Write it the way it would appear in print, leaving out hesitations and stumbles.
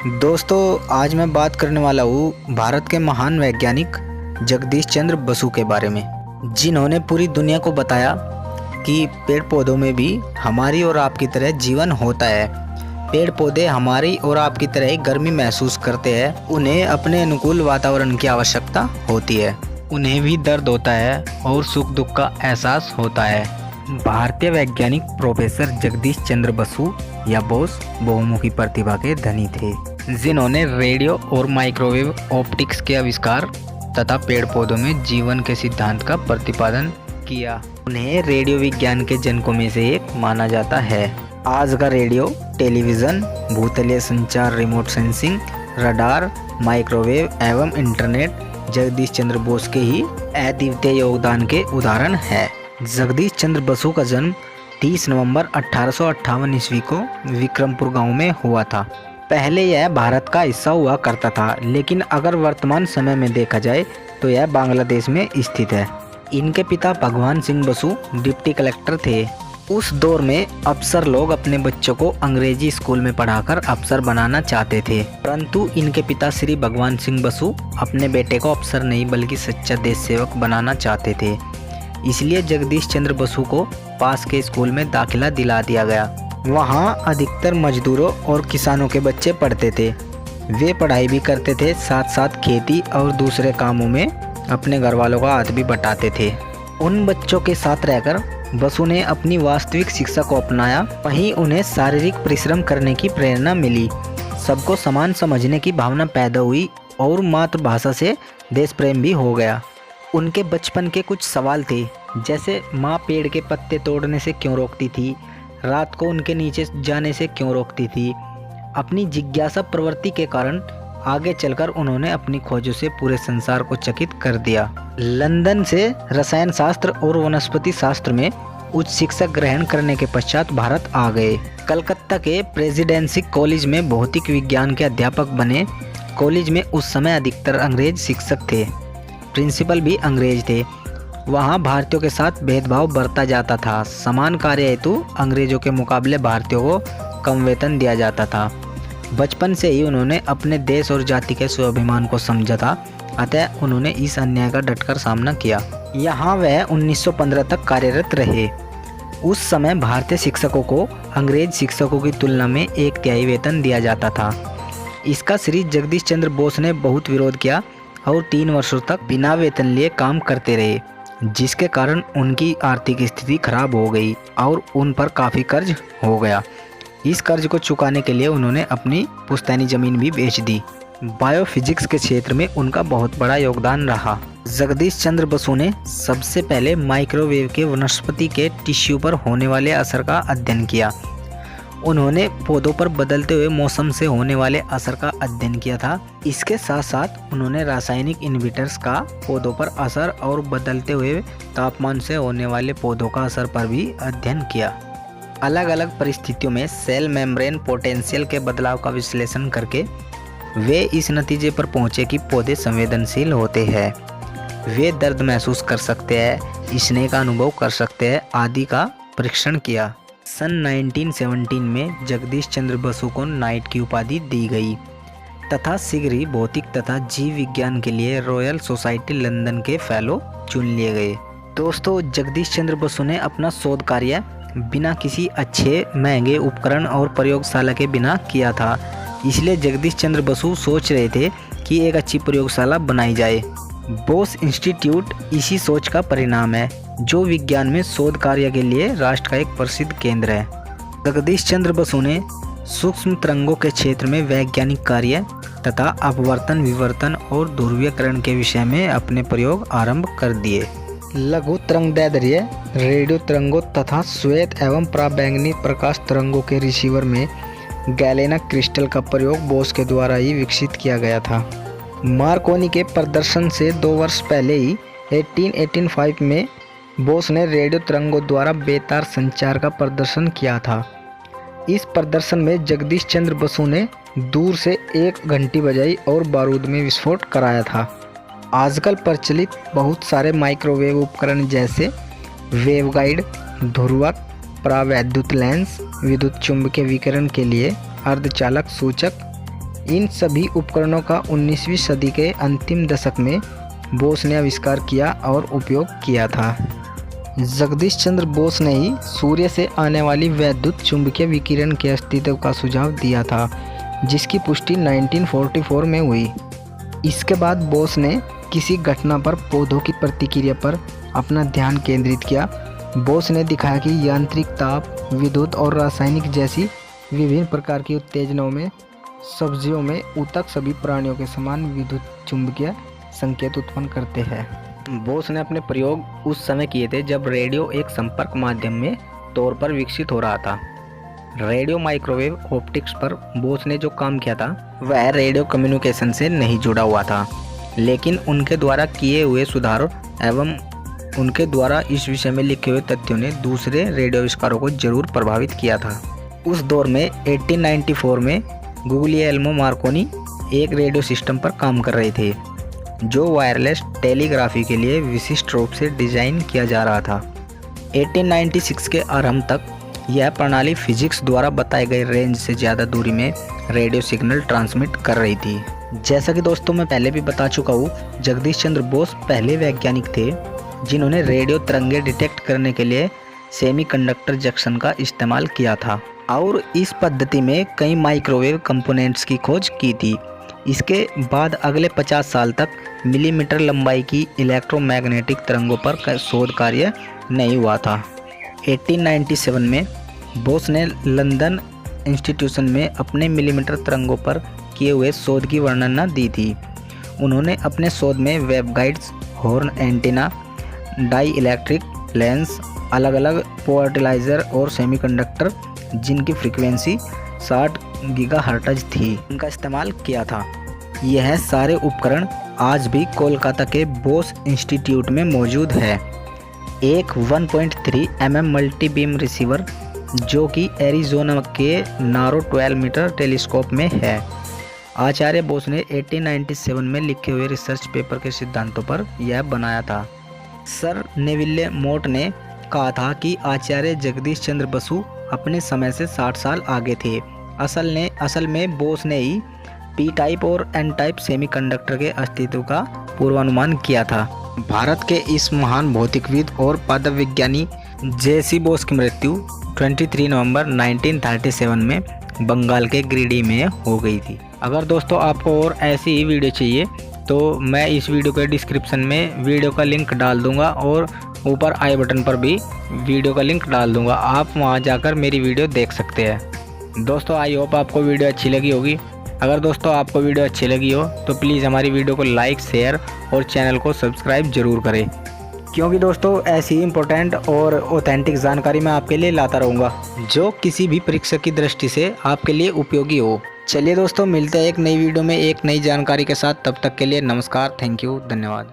दोस्तों, आज मैं बात करने वाला हूँ भारत के महान वैज्ञानिक जगदीश चंद्र बसु के बारे में, जिन्होंने पूरी दुनिया को बताया कि पेड़ पौधों में भी हमारी और आपकी तरह जीवन होता है। पेड़ पौधे हमारी और आपकी तरह ही गर्मी महसूस करते हैं। उन्हें अपने अनुकूल वातावरण की आवश्यकता होती है। उन्हें भी दर्द होता है और सुख दुख का एहसास होता है। भारतीय वैज्ञानिक प्रोफेसर जगदीश चंद्र बसु या बोस बहुमुखी प्रतिभा के धनी थे, जिन्होंने रेडियो और माइक्रोवेव ऑप्टिक्स के आविष्कार तथा पेड़ पौधों में जीवन के सिद्धांत का प्रतिपादन किया। उन्हें रेडियो विज्ञान के जनकों में से एक माना जाता है। आज का रेडियो, टेलीविज़न, भूतलीय संचार, रिमोट सेंसिंग, रडार, माइक्रोवेव एवं इंटरनेट जगदीश चंद्र बोस के ही अद्वितीय योगदान के उदाहरण है। जगदीश चंद्र बसु का जन्म 30 नवंबर 1858 ईस्वी को विक्रमपुर गांव में हुआ था। पहले यह भारत का हिस्सा हुआ करता था, लेकिन अगर वर्तमान समय में देखा जाए तो यह बांग्लादेश में स्थित है। इनके पिता भगवान सिंह बसु डिप्टी कलेक्टर थे। उस दौर में अफसर लोग अपने बच्चों को अंग्रेजी स्कूल में पढ़ाकर अफसर बनाना चाहते थे, परंतु इनके पिता श्री भगवान सिंह बसु अपने बेटे को अफसर नहीं बल्कि सच्चा देश सेवक बनाना चाहते थे। इसलिए जगदीश चंद्र बसु को पास के स्कूल में दाखिला दिला दिया गया। वहाँ अधिकतर मजदूरों और किसानों के बच्चे पढ़ते थे। वे पढ़ाई भी करते थे, साथ साथ खेती और दूसरे कामों में अपने घर वालों का हाथ भी बटाते थे। उन बच्चों के साथ रहकर बसु ने अपनी वास्तविक शिक्षा को अपनाया। वहीं उन्हें शारीरिक परिश्रम करने की प्रेरणा मिली, सबको समान समझने की भावना पैदा हुई और मातृभाषा से देश प्रेम भी हो गया। उनके बचपन के कुछ सवाल थे, जैसे माँ पेड़ के पत्ते तोड़ने से क्यों रोकती थी, रात को उनके नीचे जाने से क्यों रोकती थी। अपनी जिज्ञासा प्रवृत्ति के कारण आगे चलकर उन्होंने अपनी खोजों से पूरे संसार को चकित कर दिया। लंदन से रसायन शास्त्र और वनस्पति शास्त्र में उच्च शिक्षा ग्रहण करने के पश्चात भारत आ गए। कलकत्ता के प्रेसिडेंसी कॉलेज में भौतिक विज्ञान के अध्यापक बने। कॉलेज में उस समय अधिकतर अंग्रेज शिक्षक थे, प्रिंसिपल भी अंग्रेज थे। वहाँ भारतीयों के साथ भेदभाव बरता जाता था। समान कार्य हेतु अंग्रेजों के मुकाबले भारतीयों को कम वेतन दिया जाता था। बचपन से ही उन्होंने अपने देश और जाति के स्वाभिमान को समझा था, अतः उन्होंने इस अन्याय का डटकर सामना किया। यहाँ वह 1915 तक कार्यरत रहे। उस समय भारतीय शिक्षकों को अंग्रेज शिक्षकों की तुलना में 1/3 वेतन दिया जाता था। इसका श्री जगदीश चंद्र बोस ने बहुत विरोध किया और 3 वर्षों तक बिना वेतन लिए काम करते रहे, जिसके कारण उनकी आर्थिक स्थिति खराब हो गई और उन पर काफ़ी कर्ज हो गया। इस कर्ज को चुकाने के लिए उन्होंने अपनी पुश्तैनी ज़मीन भी बेच दी। बायोफिजिक्स के क्षेत्र में उनका बहुत बड़ा योगदान रहा। जगदीश चंद्र बसु ने सबसे पहले माइक्रोवेव के वनस्पति के टिश्यू पर होने वाले असर का अध्ययन किया। उन्होंने पौधों पर बदलते हुए मौसम से होने वाले असर का अध्ययन किया था। इसके साथ साथ उन्होंने रासायनिक इनहिबिटर्स का पौधों पर असर और बदलते हुए तापमान से होने वाले पौधों का असर पर भी अध्ययन किया। अलग अलग परिस्थितियों में सेल मेम्ब्रेन पोटेंशियल के बदलाव का विश्लेषण करके वे इस नतीजे पर पहुंचे कि पौधे संवेदनशील होते हैं, वे दर्द महसूस कर सकते हैं, स्नेह का अनुभव कर सकते हैं आदि का परीक्षण किया। सन 1917 में जगदीश चंद्र बसु को नाइट की उपाधि दी गई तथा शीघ्र ही भौतिक तथा जीव विज्ञान के लिए रॉयल सोसाइटी लंदन के फेलो चुन लिए गए। दोस्तों, जगदीश चंद्र बसु ने अपना शोध कार्य बिना किसी अच्छे महंगे उपकरण और प्रयोगशाला के बिना किया था। इसलिए जगदीश चंद्र बसु सोच रहे थे कि एक अच्छी प्रयोगशाला बनाई जाए। बोस इंस्टीट्यूट इसी सोच का परिणाम है, जो विज्ञान में शोध कार्य के लिए राष्ट्र का एक प्रसिद्ध केंद्र है। जगदीश चंद्र बसु ने सूक्ष्म तरंगों के क्षेत्र में वैज्ञानिक कार्य तथा अपवर्तन, विवर्तन और ध्रुवीकरण के विषय में अपने प्रयोग आरंभ कर दिए। लघु तरंगदैर्ध्य, रेडियो तरंगों तथा श्वेत एवं पराबैंगनी प्रकाश तरंगों के रिसीवर में गैलेना क्रिस्टल का प्रयोग बोस के द्वारा ही विकसित किया गया था। मार्कोनी के प्रदर्शन से 2 वर्ष पहले ही 1885 में बोस ने रेडियो तरंगों द्वारा बेतार संचार का प्रदर्शन किया था। इस प्रदर्शन में जगदीश चंद्र बसु ने दूर से एक घंटी बजाई और बारूद में विस्फोट कराया था। आजकल प्रचलित बहुत सारे माइक्रोवेव उपकरण जैसे वेवगाइड, ध्रुवक, परावैद्युत लेंस, विद्युत चुंबकीय विकिरण के लिए अर्धचालक सूचक इन सभी उपकरणों का 19वीं सदी के अंतिम दशक में बोस ने आविष्कार किया और उपयोग किया था। जगदीश चंद्र बोस ने ही सूर्य से आने वाली वैद्युत चुंबकीय विकिरण के अस्तित्व का सुझाव दिया था, जिसकी पुष्टि 1944 में हुई। इसके बाद बोस ने किसी घटना पर पौधों की प्रतिक्रिया पर अपना ध्यान केंद्रित किया। बोस ने दिखाया कि यांत्रिक ताप, विद्युत और रासायनिक जैसी विभिन्न प्रकार की उत्तेजनाओं में सब्जियों में ऊतक सभी प्राणियों के समान विद्युत चुंबकीय संकेत उत्पन्न करते हैं। बोस ने अपने प्रयोग उस समय किए थे जब रेडियो एक संपर्क माध्यम में तौर पर विकसित हो रहा था। रेडियो माइक्रोवेव ऑप्टिक्स पर बोस ने जो काम किया था वह रेडियो कम्युनिकेशन से नहीं जुड़ा हुआ था, लेकिन उनके द्वारा किए हुए सुधार एवं उनके द्वारा इस विषय में लिखे हुए तथ्यों ने दूसरे रेडियो आविष्कारों को जरूर प्रभावित किया था। उस दौर में 1894 में गुग्लिएल्मो मार्कोनी एक रेडियो सिस्टम पर काम कर रहे थे जो वायरलेस टेलीग्राफी के लिए विशिष्ट रूप से डिजाइन किया जा रहा था। 1896 के आरंभ तक यह प्रणाली फिजिक्स द्वारा बताए गए रेंज से ज़्यादा दूरी में रेडियो सिग्नल ट्रांसमिट कर रही थी। जैसा कि दोस्तों मैं पहले भी बता चुका हूँ, जगदीश चंद्र बोस पहले वैज्ञानिक थे जिन्होंने रेडियो तरंगे डिटेक्ट करने के लिए सेमीकंडक्टर जंक्शन का इस्तेमाल किया था और इस पद्धति में कई माइक्रोवेव कंपोनेंट्स की खोज की थी। इसके बाद अगले 50 साल तक मिलीमीटर लंबाई की इलेक्ट्रोमैग्नेटिक तरंगों पर शोध कार्य नहीं हुआ था। 1897 में बोस ने लंदन इंस्टीट्यूशन में अपने मिलीमीटर तरंगों पर किए हुए शोध की वर्णना दी थी। उन्होंने अपने शोध में waveguides, horn antenna, dielectric lens, अलग अलग पोर्टलाइजर और सेमीकंडक्टर जिनकी फ्रीक्वेंसी 60 गीगाहर्ट्ज थी, उनका इस्तेमाल किया था। यह सारे उपकरण आज भी कोलकाता के बोस इंस्टीट्यूट में मौजूद है। एक 1.3 mm मल्टी बीम रिसीवर जो कि एरिजोना के नारो 12 मीटर टेलीस्कोप में है। आचार्य बोस ने 1897 में लिखे हुए रिसर्च पेपर के सिद्धांतों पर यह बनाया था। सर नेविले मोट ने कहा था कि आचार्य जगदीश चंद्र बसु अपने समय से 60 साल आगे थे। असल में बोस ने ही पी टाइप और एन टाइप सेमीकंडक्टर के अस्तित्व का पूर्वानुमान किया था। भारत के इस महान भौतिकविद और पदार्थ विज्ञानी जे.सी. बोस की मृत्यु 23 नवंबर 1937 में बंगाल के गिरिडीह में हो गई थी। अगर दोस्तों आपको और ऐसी ही वीडियो चाहिए तो मैं इस वीडियो के डिस्क्रिप्शन में वीडियो का लिंक डाल दूंगा और ऊपर आई बटन पर भी वीडियो का लिंक डाल दूंगा। आप वहां जाकर मेरी वीडियो देख सकते हैं। दोस्तों आई होप आपको वीडियो अच्छी लगी होगी। अगर दोस्तों आपको वीडियो अच्छी लगी हो तो प्लीज़ हमारी वीडियो को लाइक, शेयर और चैनल को सब्सक्राइब जरूर करें, क्योंकि दोस्तों ऐसी इंपॉर्टेंट और ऑथेंटिक जानकारी मैं आपके लिए लाता रहूँगा जो किसी भी परीक्षक की दृष्टि से आपके लिए उपयोगी हो। चलिए दोस्तों मिलते हैं एक नई वीडियो में एक नई जानकारी के साथ। तब तक के लिए नमस्कार, थैंक यू, धन्यवाद।